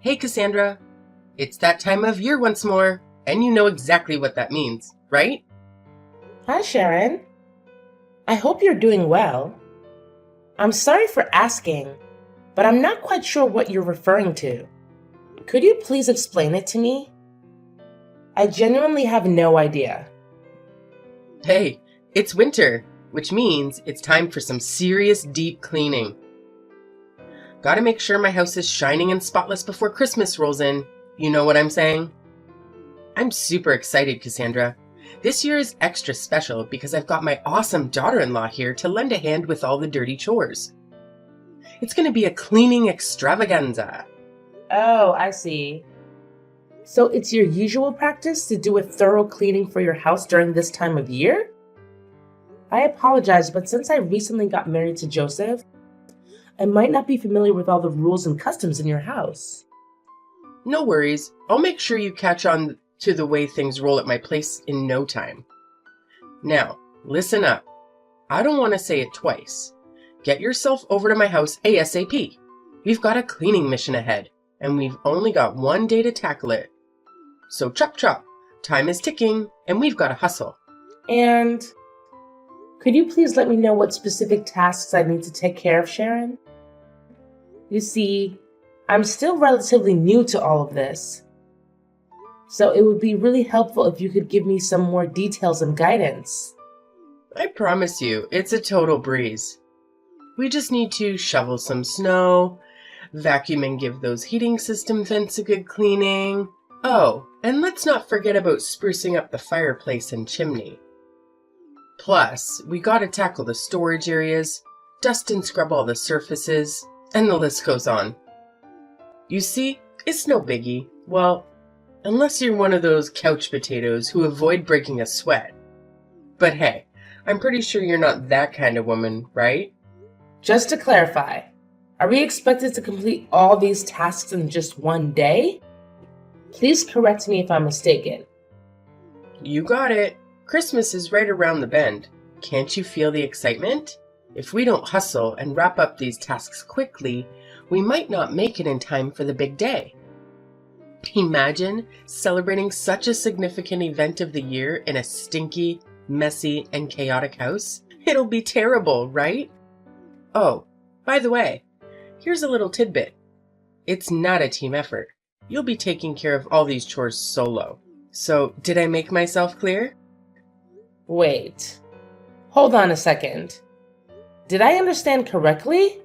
Hey, Cassandra. It's that time of year once more, and you know exactly what that means, right? Hi, Sharon. I hope you're doing well. I'm sorry for asking, but I'm not quite sure what you're referring to. Could you please explain it to me? I genuinely have no idea. Hey, it's winter, which means it's time for some serious deep cleaning. Gotta make sure my house is shining and spotless before Christmas rolls in. You know what I'm saying? I'm super excited, Cassandra. This year is extra special because I've got my awesome daughter-in-law here to lend a hand with all the dirty chores. It's gonna be a cleaning extravaganza. Oh, I see. So it's your usual practice to do a thorough cleaning for your house during this time of year? I apologize, but since I recently got married to Joseph, I might not be familiar with all the rules and customs in your house. No worries, I'll make sure you catch on to the way things roll at my place in no time. Now, listen up. I don't want to say it twice. Get yourself over to my house ASAP. We've got a cleaning mission ahead, and we've only got one day to tackle it. So chop chop, time is ticking, and we've got to hustle. And could you please let me know what specific tasks I need to take care of, Sharon? You see, I'm still relatively new to all of this, so it would be really helpful if you could give me some more details and guidance. I promise you, it's a total breeze. We just need to shovel some snow, vacuum and give those heating system vents a good cleaning. Oh, and let's not forget about sprucing up the fireplace and chimney. Plus, we gotta tackle the storage areas, dust and scrub all the surfaces, and the list goes on. You see, it's no biggie. Well, unless you're one of those couch potatoes who avoid breaking a sweat. But hey, I'm pretty sure you're not that kind of woman, right? Just to clarify, are we expected to complete all these tasks in just one day? Please correct me if I'm mistaken. You got it. Christmas is right around the bend. Can't you feel the excitement? If we don't hustle and wrap up these tasks quickly, we might not make it in time for the big day. Imagine celebrating such a significant event of the year in a stinky, messy, and chaotic house. It'll be terrible, right? Oh, by the way, here's a little tidbit. It's not a team effort. You'll be taking care of all these chores solo. So, did I make myself clear? Wait, hold on a second. Did I understand correctly?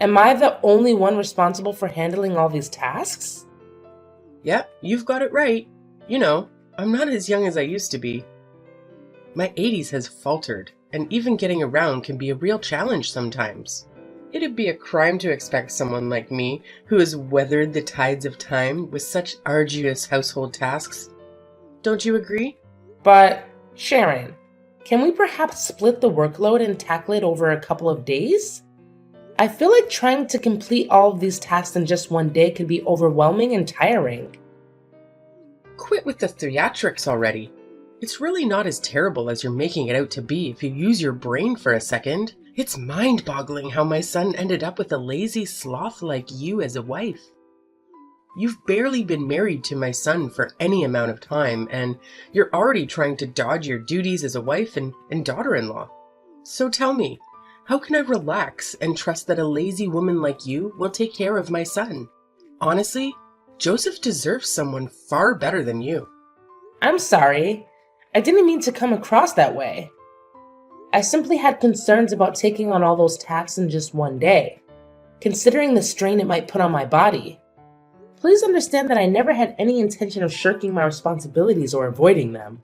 Am I the only one responsible for handling all these tasks? Yep, you've got it right. You know, I'm not as young as I used to be. My 80s has faltered, and even getting around can be a real challenge sometimes. It'd be a crime to expect someone like me, who has weathered the tides of time with such arduous household tasks. Don't you agree? But, Sharon, can we perhaps split the workload and tackle it over a couple of days? I feel like trying to complete all of these tasks in just one day could be overwhelming and tiring. Quit with the theatrics already. It's really not as terrible as you're making it out to be if you use your brain for a second. It's mind-boggling how my son ended up with a lazy sloth like you as a wife. You've barely been married to my son for any amount of time, and you're already trying to dodge your duties as a wife and daughter-in-law. So tell me, how can I relax and trust that a lazy woman like you will take care of my son? Honestly, Joseph deserves someone far better than you. I'm sorry. I didn't mean to come across that way. I simply had concerns about taking on all those tasks in just one day, considering the strain it might put on my body. Please understand that I never had any intention of shirking my responsibilities or avoiding them.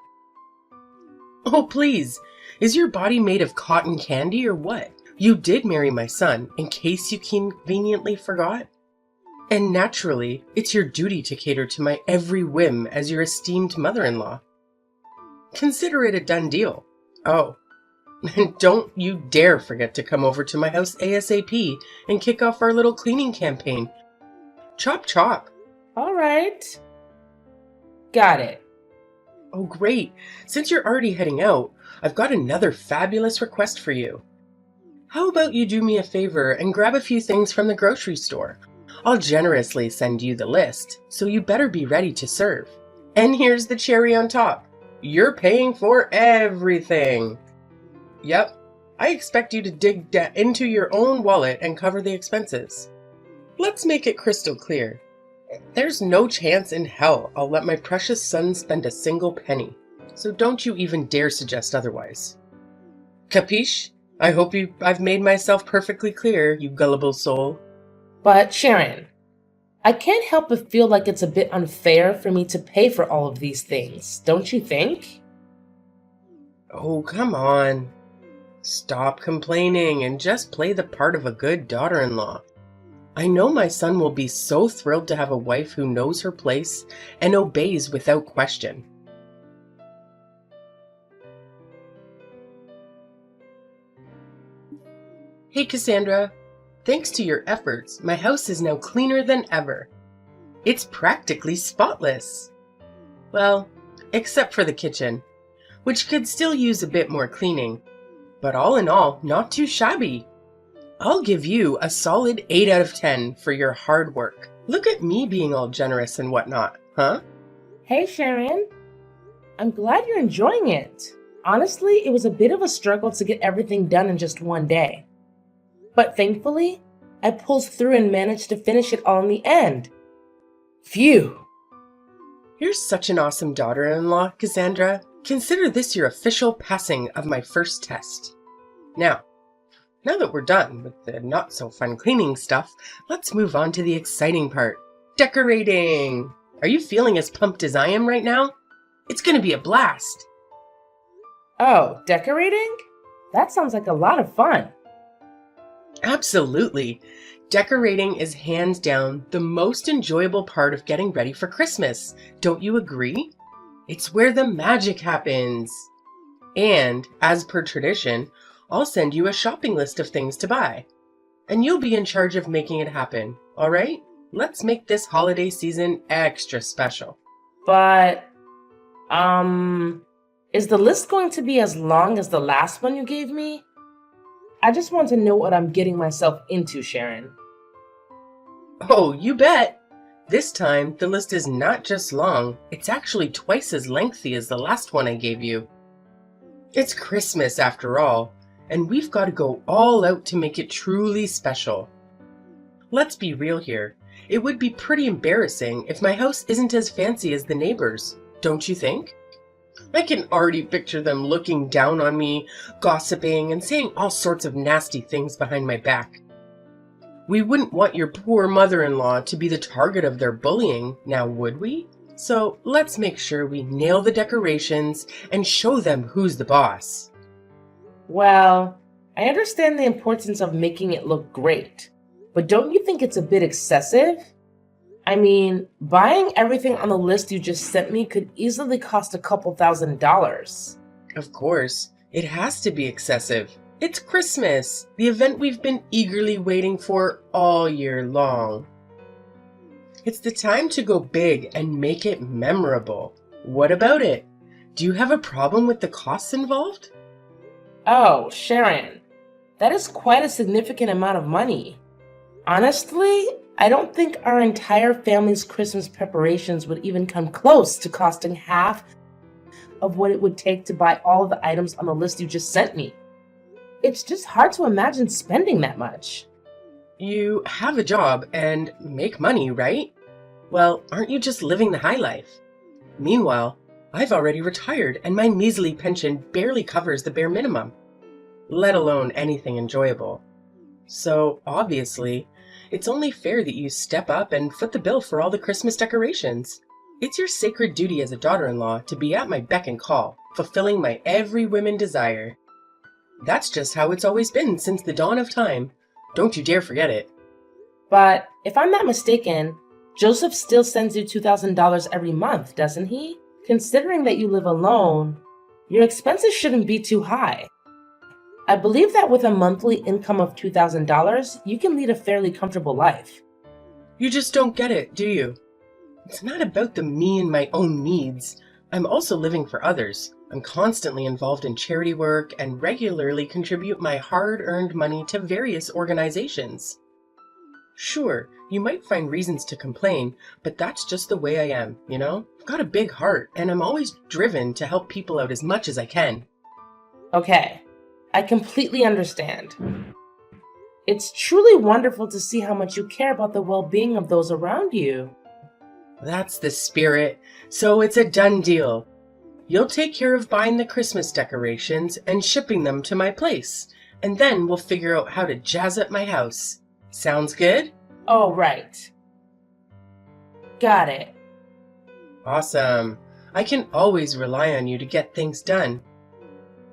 Oh, please. Is your body made of cotton candy or what? You did marry my son, in case you conveniently forgot. And naturally, it's your duty to cater to my every whim as your esteemed mother-in-law. Consider it a done deal. Oh, and don't you dare forget to come over to my house ASAP and kick off our little cleaning campaign. Chop chop. All right. Got it. Oh, great. Since you're already heading out, I've got another fabulous request for you. How about you do me a favor and grab a few things from the grocery store? I'll generously send you the list, so you better be ready to serve. And here's the cherry on top. You're paying for everything. Yep, I expect you to dig into your own wallet and cover the expenses. Let's make it crystal clear. There's no chance in hell I'll let my precious son spend a single penny, so don't you even dare suggest otherwise. Capiche? I hope I've made myself perfectly clear, you gullible soul. But Sharon, I can't help but feel like it's a bit unfair for me to pay for all of these things, don't you think? Oh, come on. Stop complaining and just play the part of a good daughter-in-law. I know my son will be so thrilled to have a wife who knows her place and obeys without question. Hey Cassandra, thanks to your efforts, my house is now cleaner than ever. It's practically spotless. Well, except for the kitchen, which could still use a bit more cleaning. But all in all, not too shabby. I'll give you a solid 8 out of 10 for your hard work. Look at me being all generous and whatnot, huh? Hey Sharon, I'm glad you're enjoying it. Honestly, it was a bit of a struggle to get everything done in just one day. But thankfully, I pulled through and managed to finish it all in the end. Phew! You're such an awesome daughter-in-law, Cassandra. Consider this your official passing of my first test. Now that we're done with the not-so-fun cleaning stuff, let's move on to the exciting part. Decorating! Are you feeling as pumped as I am right now? It's gonna be a blast! Oh, decorating? That sounds like a lot of fun. Absolutely. Decorating is hands down the most enjoyable part of getting ready for Christmas. Don't you agree? It's where the magic happens. And, as per tradition, I'll send you a shopping list of things to buy. And you'll be in charge of making it happen, all right? Let's make this holiday season extra special. But, is the list going to be as long as the last one you gave me? I just want to know what I'm getting myself into, Sharon. Oh, you bet! This time, the list is not just long, it's actually twice as lengthy as the last one I gave you. It's Christmas after all, and we've got to go all out to make it truly special. Let's be real here. It would be pretty embarrassing if my house isn't as fancy as the neighbors, don't you think? I can already picture them looking down on me, gossiping, and saying all sorts of nasty things behind my back. We wouldn't want your poor mother-in-law to be the target of their bullying, now would we? So let's make sure we nail the decorations and show them who's the boss. Well, I understand the importance of making it look great, but don't you think it's a bit excessive? I mean, buying everything on the list you just sent me could easily cost a couple $1,000s. Of course, it has to be excessive. It's Christmas, the event we've been eagerly waiting for all year long. It's the time to go big and make it memorable. What about it? Do you have a problem with the costs involved? Oh, Sharon, that is quite a significant amount of money. Honestly, I don't think our entire family's Christmas preparations would even come close to costing half of what it would take to buy all of the items on the list you just sent me. It's just hard to imagine spending that much. You have a job and make money, right? Well, aren't you just living the high life? Meanwhile, I've already retired and my measly pension barely covers the bare minimum, let alone anything enjoyable. So, obviously, it's only fair that you step up and foot the bill for all the Christmas decorations. It's your sacred duty as a daughter-in-law to be at my beck and call, fulfilling my every whim and desire. That's just how it's always been since the dawn of time. Don't you dare forget it. But if I'm not mistaken, Joseph still sends you $2,000 every month, doesn't he? Considering that you live alone, your expenses shouldn't be too high. I believe that with a monthly income of $2,000, you can lead a fairly comfortable life. You just don't get it, do you? It's not about the me and my own needs. I'm also living for others. I'm constantly involved in charity work and regularly contribute my hard-earned money to various organizations. Sure, you might find reasons to complain, but that's just the way I am, you know? I've got a big heart, and I'm always driven to help people out as much as I can. Okay, I completely understand. It's truly wonderful to see how much you care about the well-being of those around you. That's the spirit, so it's a done deal. You'll take care of buying the Christmas decorations and shipping them to my place, and then we'll figure out how to jazz up my house. Sounds good? Oh, right. Got it. Awesome. I can always rely on you to get things done.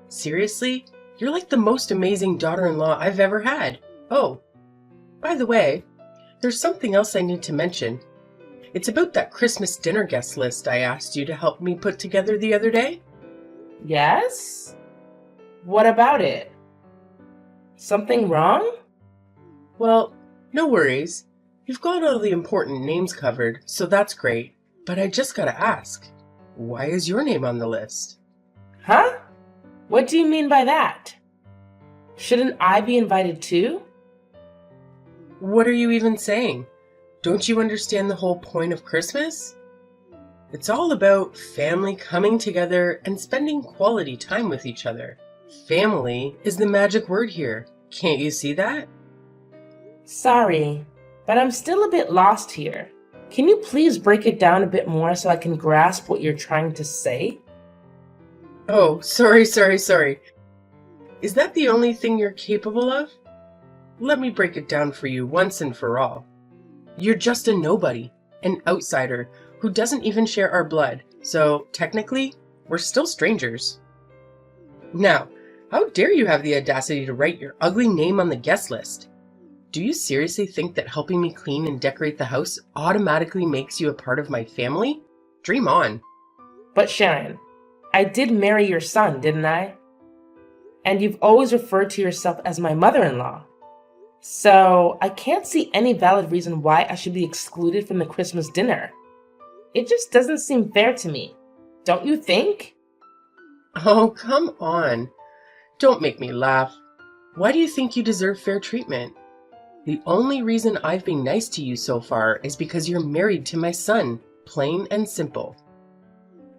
Seriously, you're like the most amazing daughter-in-law I've ever had. Oh, by the way, there's something else I need to mention. It's about that Christmas dinner guest list I asked you to help me put together the other day. Yes? What about it? Something wrong? Well, no worries. You've got all the important names covered, so that's great. But I just gotta ask, why is your name on the list? Huh? What do you mean by that? Shouldn't I be invited too? What are you even saying? Don't you understand the whole point of Christmas? It's all about family coming together and spending quality time with each other. Family is the magic word here. Can't you see that? Sorry, but I'm still a bit lost here. Can you please break it down a bit more so I can grasp what you're trying to say? Oh, sorry. Is that the only thing you're capable of? Let me break it down for you once and for all. You're just a nobody, an outsider who doesn't even share our blood, so technically, we're still strangers. Now, how dare you have the audacity to write your ugly name on the guest list? Do you seriously think that helping me clean and decorate the house automatically makes you a part of my family? Dream on. But Sharon, I did marry your son, didn't I? And you've always referred to yourself as my mother-in-law. So I can't see any valid reason why I should be excluded from the Christmas dinner. It just doesn't seem fair to me. Don't you think? Oh, come on. Don't make me laugh. Why do you think you deserve fair treatment? The only reason I've been nice to you so far is because you're married to my son, plain and simple.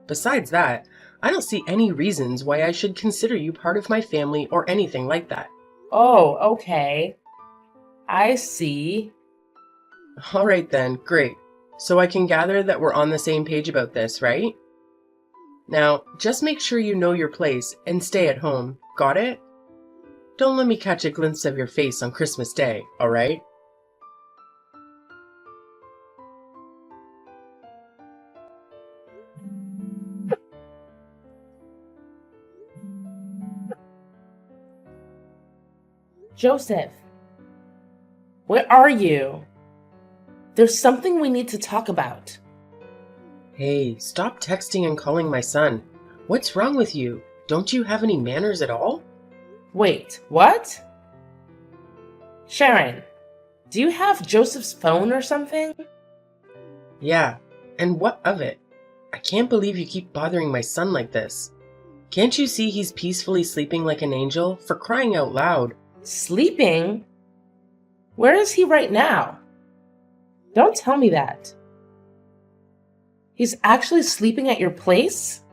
Besides that, I don't see any reasons why I should consider you part of my family or anything like that. Oh, okay. I see. All right then, great. So I can gather that we're on the same page about this, right? Now, just make sure you know your place and stay at home. Got it? Don't let me catch a glimpse of your face on Christmas Day, all right? Joseph, where are you? There's something we need to talk about. Hey, stop texting and calling my son. What's wrong with you? Don't you have any manners at all? Wait, what? Sharon, do you have Joseph's phone or something? Yeah, and what of it? I can't believe you keep bothering my son like this. Can't you see he's peacefully sleeping like an angel? For crying out loud. Sleeping? Where is he right now? Don't tell me that. He's actually sleeping at your place?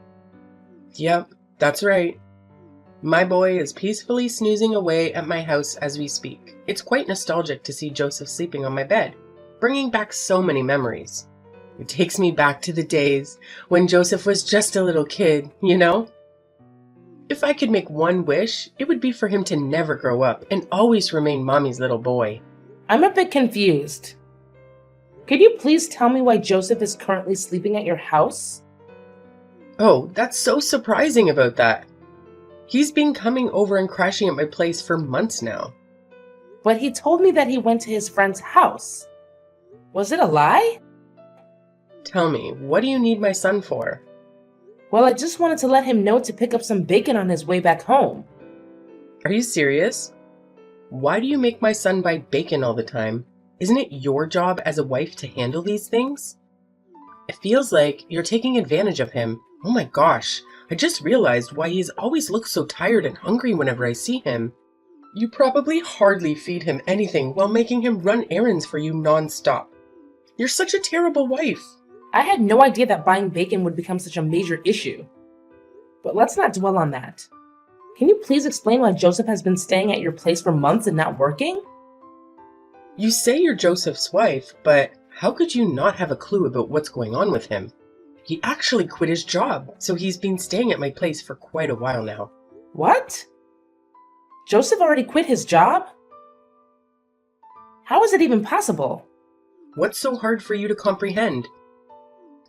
Yep, that's right. My boy is peacefully snoozing away at my house as we speak. It's quite nostalgic to see Joseph sleeping on my bed, bringing back so many memories. It takes me back to the days when Joseph was just a little kid, you know? If I could make one wish, it would be for him to never grow up and always remain Mommy's little boy. I'm a bit confused. Could you please tell me why Joseph is currently sleeping at your house? Oh, that's so surprising about that. He's been coming over and crashing at my place for months now. But he told me that he went to his friend's house. Was it a lie? Tell me, what do you need my son for? Well, I just wanted to let him know to pick up some bacon on his way back home. Are you serious? Why do you make my son buy bacon all the time? Isn't it your job as a wife to handle these things? It feels like you're taking advantage of him. Oh my gosh, I just realized why he's always looks so tired and hungry whenever I see him. You probably hardly feed him anything while making him run errands for you nonstop. You're such a terrible wife. I had no idea that buying bacon would become such a major issue. But let's not dwell on that. Can you please explain why Joseph has been staying at your place for months and not working? You say you're Joseph's wife, but how could you not have a clue about what's going on with him? He actually quit his job, so he's been staying at my place for quite a while now. What? Joseph already quit his job? How is it even possible? What's so hard for you to comprehend?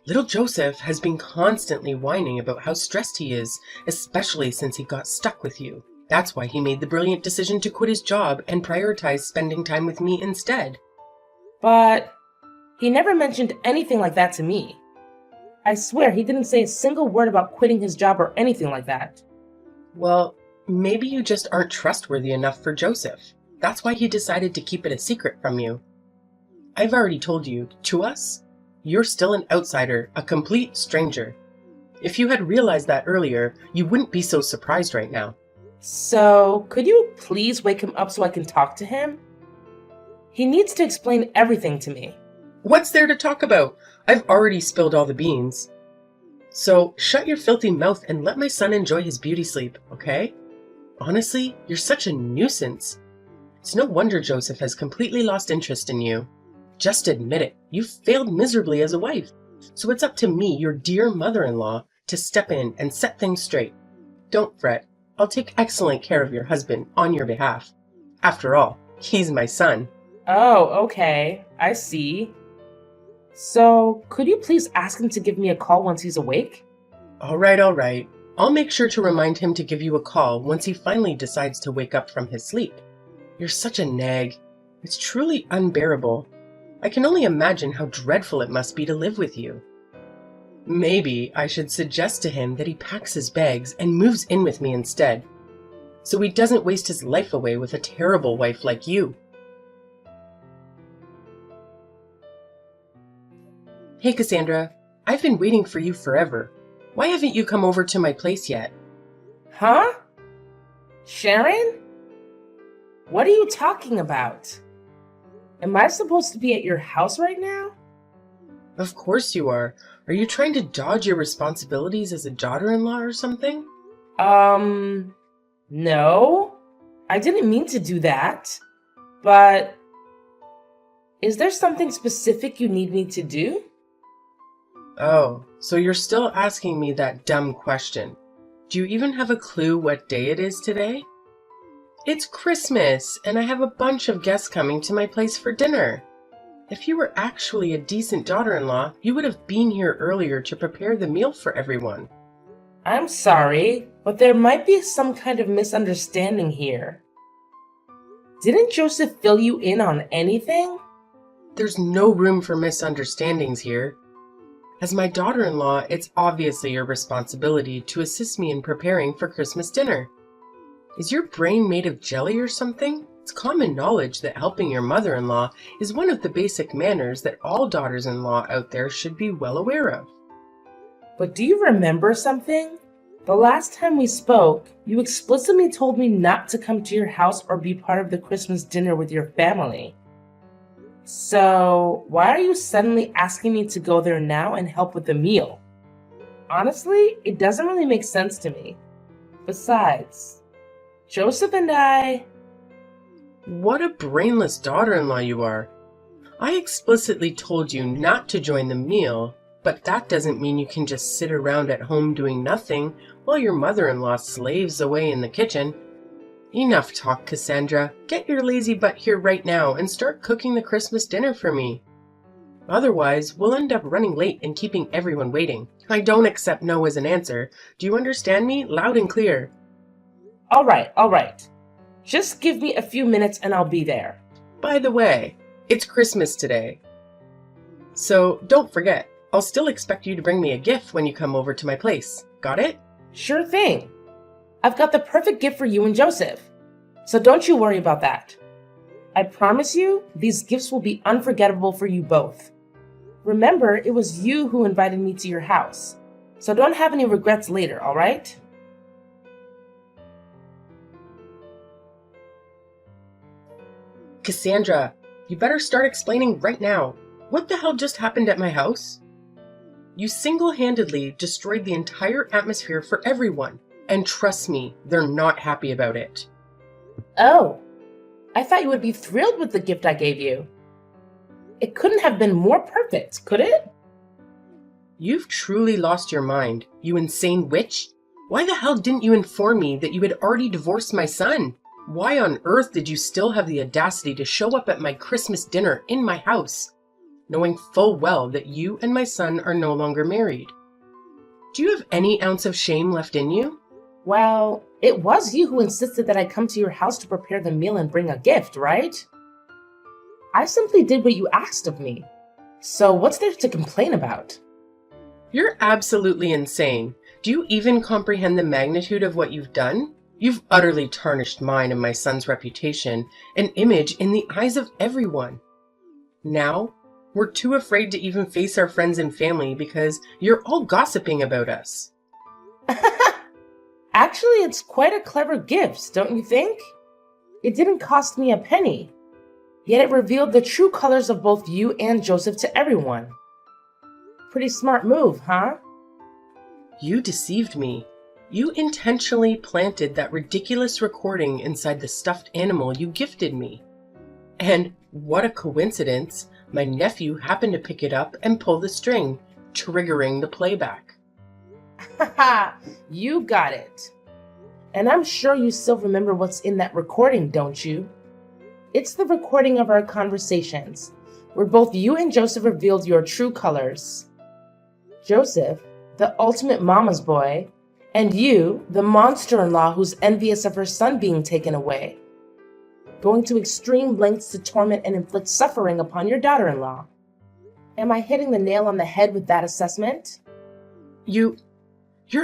Little Joseph has been constantly whining about how stressed he is, especially since he got stuck with you. That's why he made the brilliant decision to quit his job and prioritize spending time with me instead. But he never mentioned anything like that to me. I swear he didn't say a single word about quitting his job or anything like that. Well, maybe you just aren't trustworthy enough for Joseph. That's why he decided to keep it a secret from you. I've already told you, to us, you're still an outsider, a complete stranger. If you had realized that earlier, you wouldn't be so surprised right now. So, could you please wake him up so I can talk to him? He needs to explain everything to me. What's there to talk about? I've already spilled all the beans. So, shut your filthy mouth and let my son enjoy his beauty sleep, okay? Honestly, you're such a nuisance. It's no wonder Joseph has completely lost interest in you. Just admit it, you've failed miserably as a wife. So it's up to me, your dear mother-in-law, to step in and set things straight. Don't fret. I'll take excellent care of your husband on your behalf. After all, he's my son. Oh, okay. I see. So, could you please ask him to give me a call once he's awake? All right. I'll make sure to remind him to give you a call once he finally decides to wake up from his sleep. You're such a nag. It's truly unbearable. I can only imagine how dreadful it must be to live with you. Maybe I should suggest to him that he packs his bags and moves in with me instead, so he doesn't waste his life away with a terrible wife like you. Hey Cassandra, I've been waiting for you forever. Why haven't you come over to my place yet? Huh? Sharon? What are you talking about? Am I supposed to be at your house right now? Of course you are. Are you trying to dodge your responsibilities as a daughter-in-law or something? No. I didn't mean to do that. But is there something specific you need me to do? Oh, so you're still asking me that dumb question. Do you even have a clue what day it is today? It's Christmas, and I have a bunch of guests coming to my place for dinner. If you were actually a decent daughter-in-law, you would have been here earlier to prepare the meal for everyone. I'm sorry, but there might be some kind of misunderstanding here. Didn't Joseph fill you in on anything? There's no room for misunderstandings here. As my daughter-in-law, it's obviously your responsibility to assist me in preparing for Christmas dinner. Is your brain made of jelly or something? It's common knowledge that helping your mother-in-law is one of the basic manners that all daughters-in-law out there should be well aware of. But do you remember something? The last time we spoke, you explicitly told me not to come to your house or be part of the Christmas dinner with your family. So, why are you suddenly asking me to go there now and help with the meal? Honestly, it doesn't really make sense to me. Besides, Joseph and I... What a brainless daughter-in-law you are. I explicitly told you not to join the meal, but that doesn't mean you can just sit around at home doing nothing while your mother-in-law slaves away in the kitchen. Enough talk, Cassandra. Get your lazy butt here right now and start cooking the Christmas dinner for me. Otherwise, we'll end up running late and keeping everyone waiting. I don't accept no as an answer. Do you understand me? Loud and clear. All right. Just give me a few minutes and I'll be there. By the way, it's Christmas today. So don't forget, I'll still expect you to bring me a gift when you come over to my place. Got it? Sure thing. I've got the perfect gift for you and Joseph. So don't you worry about that. I promise you, these gifts will be unforgettable for you both. Remember, it was you who invited me to your house. So don't have any regrets later, all right? Cassandra, you better start explaining right now. What the hell just happened at my house? You single-handedly destroyed the entire atmosphere for everyone, and trust me, they're not happy about it. Oh, I thought you would be thrilled with the gift I gave you. It couldn't have been more perfect, could it? You've truly lost your mind, you insane witch. Why the hell didn't you inform me that you had already divorced my son? Why on earth did you still have the audacity to show up at my Christmas dinner in my house, knowing full well that you and my son are no longer married? Do you have any ounce of shame left in you? Well, it was you who insisted that I come to your house to prepare the meal and bring a gift, right? I simply did what you asked of me. So what's there to complain about? You're absolutely insane. Do you even comprehend the magnitude of what you've done? You've utterly tarnished mine and my son's reputation and image in the eyes of everyone. Now, we're too afraid to even face our friends and family because you're all gossiping about us. Actually, it's quite a clever gift, don't you think? It didn't cost me a penny, yet it revealed the true colors of both you and Joseph to everyone. Pretty smart move, huh? You deceived me. You intentionally planted that ridiculous recording inside the stuffed animal you gifted me. And what a coincidence, my nephew happened to pick it up and pull the string, triggering the playback. Haha, you got it. And I'm sure you still remember what's in that recording, don't you? It's the recording of our conversations, where both you and Joseph revealed your true colors. Joseph, the ultimate mama's boy, and you, the monster-in-law who's envious of her son being taken away, going to extreme lengths to torment and inflict suffering upon your daughter-in-law. Am I hitting the nail on the head with that assessment? You're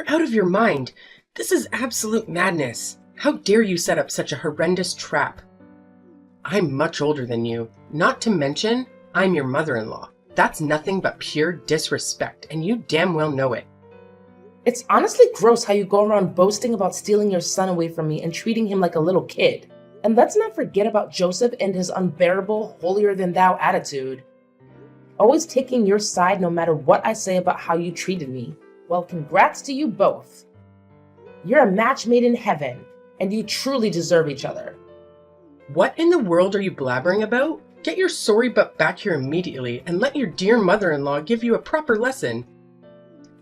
out of your mind. This is absolute madness. How dare you set up such a horrendous trap? I'm much older than you. Not to mention, I'm your mother-in-law. That's nothing but pure disrespect, and you damn well know it. It's honestly gross how you go around boasting about stealing your son away from me and treating him like a little kid. And let's not forget about Joseph and his unbearable, holier-than-thou attitude. Always taking your side no matter what I say about how you treated me. Well, congrats to you both. You're a match made in heaven, and you truly deserve each other. What in the world are you blabbering about? Get your sorry butt back here immediately and let your dear mother-in-law give you a proper lesson.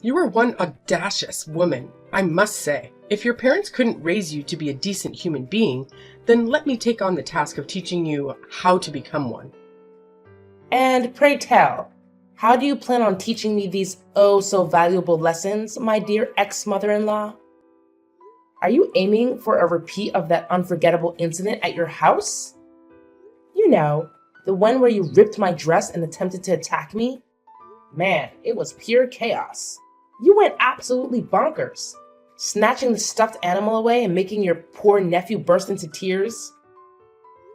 You are one audacious woman, I must say. If your parents couldn't raise you to be a decent human being, then let me take on the task of teaching you how to become one. And pray tell, how do you plan on teaching me these oh so valuable lessons, my dear ex-mother-in-law? Are you aiming for a repeat of that unforgettable incident at your house? You know, the one where you ripped my dress and attempted to attack me? Man, it was pure chaos. You went absolutely bonkers, snatching the stuffed animal away and making your poor nephew burst into tears.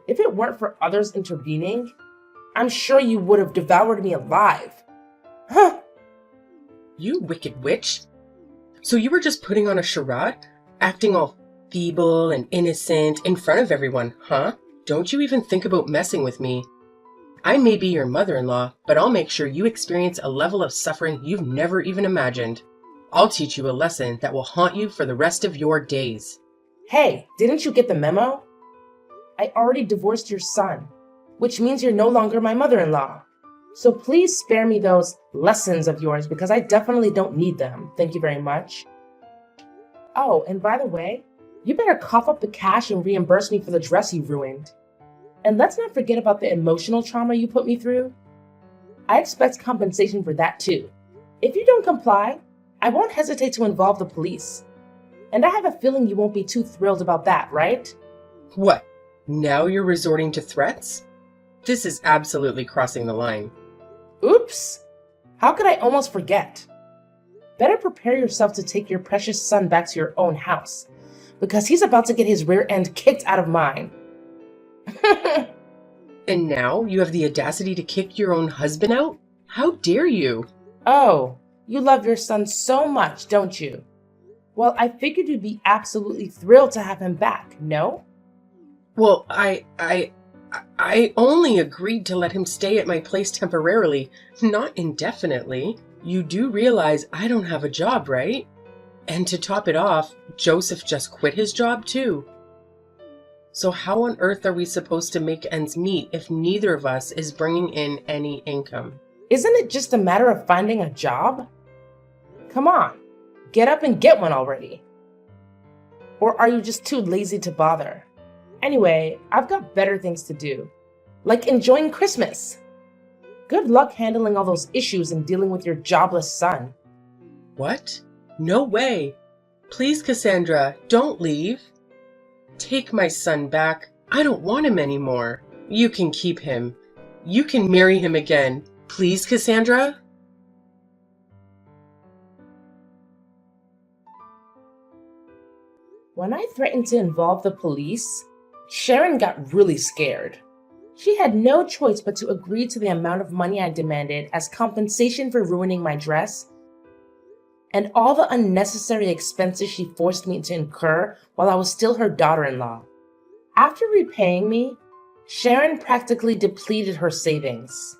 If it weren't for others intervening, I'm sure you would have devoured me alive. Huh? You wicked witch. So you were just putting on a charade? Acting all feeble and innocent in front of everyone, huh? Don't you even think about messing with me. I may be your mother-in-law, but I'll make sure you experience a level of suffering you've never even imagined. I'll teach you a lesson that will haunt you for the rest of your days. Hey, didn't you get the memo? I already divorced your son, which means you're no longer my mother-in-law. So please spare me those lessons of yours because I definitely don't need them. Thank you very much. Oh, and by the way, you better cough up the cash and reimburse me for the dress you ruined. And let's not forget about the emotional trauma you put me through. I expect compensation for that too. If you don't comply, I won't hesitate to involve the police. And I have a feeling you won't be too thrilled about that, right? What? Now you're resorting to threats? This is absolutely crossing the line. Oops! How could I almost forget? Better prepare yourself to take your precious son back to your own house, because he's about to get his rear end kicked out of mine. And now you have the audacity to kick your own husband out? How dare you? Oh, you love your son so much, don't you? Well, I figured you'd be absolutely thrilled to have him back, no? Well, I only agreed to let him stay at my place temporarily, not indefinitely. You do realize I don't have a job, right? And to top it off, Joseph just quit his job too. So how on earth are we supposed to make ends meet if neither of us is bringing in any income? Isn't it just a matter of finding a job? Come on, get up and get one already. Or are you just too lazy to bother? Anyway, I've got better things to do, like enjoying Christmas. Good luck handling all those issues and dealing with your jobless son. What? No way. Please, Cassandra, don't leave. Take my son back. I don't want him anymore. You can keep him. You can marry him again. Please, Cassandra? When I threatened to involve the police, Sharon got really scared. She had no choice but to agree to the amount of money I demanded as compensation for ruining my dress and all the unnecessary expenses she forced me to incur while I was still her daughter-in-law. After repaying me, Sharon practically depleted her savings.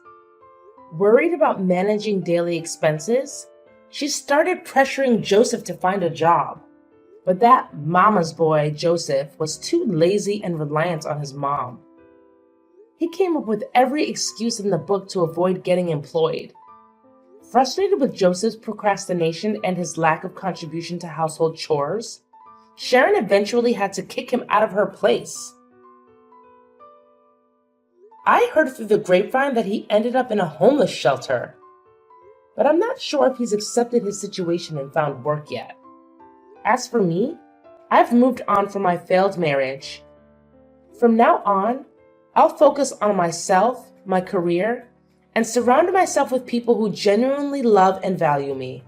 Worried about managing daily expenses, she started pressuring Joseph to find a job. But that mama's boy, Joseph, was too lazy and reliant on his mom. He came up with every excuse in the book to avoid getting employed. Frustrated with Joseph's procrastination and his lack of contribution to household chores, Sharon eventually had to kick him out of her place. I heard through the grapevine that he ended up in a homeless shelter, but I'm not sure if he's accepted his situation and found work yet. As for me, I've moved on from my failed marriage. From now on, I'll focus on myself, my career, and surround myself with people who genuinely love and value me.